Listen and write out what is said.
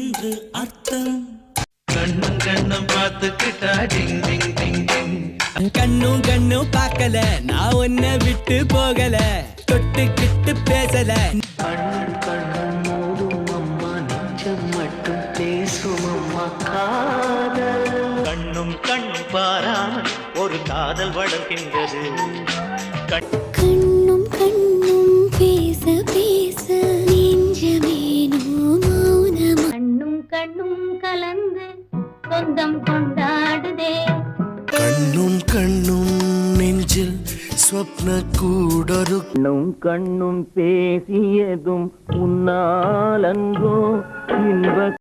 என்று அர்த்தம். கண்ணும் கண்ணும் பார்த்துக்கிட்டா டிங் டிங் டிங் டிங். கண்ணும் கண்ணும் பார்க்கல, நான் உன்னை விட்டு போகல, தொட்டுக்கிட்டு பேசல. கண்ணும் கண்ணும் மோதும் அம்மா, நெஞ்சம் மட்டும் பேசும் அம்மா காதல். கண்ணும் கண்ணும் பாராமல் ஒரு காதல் வளர்க்கின்றது. கண்ணும் கண்ணும் பேச பேச நெஞ்சமேனோ மௌனமா. கண்ணும் கண்ணும் கலந்து சொந்தம் கொண்டாடுதே. கண்ணும் கண்ணும் நெஞ்சில் ஸ்வப்ன கூடொரு. கண்ணும் கண்ணும் பேசியதும் உன்னாலன்றோ இன்ப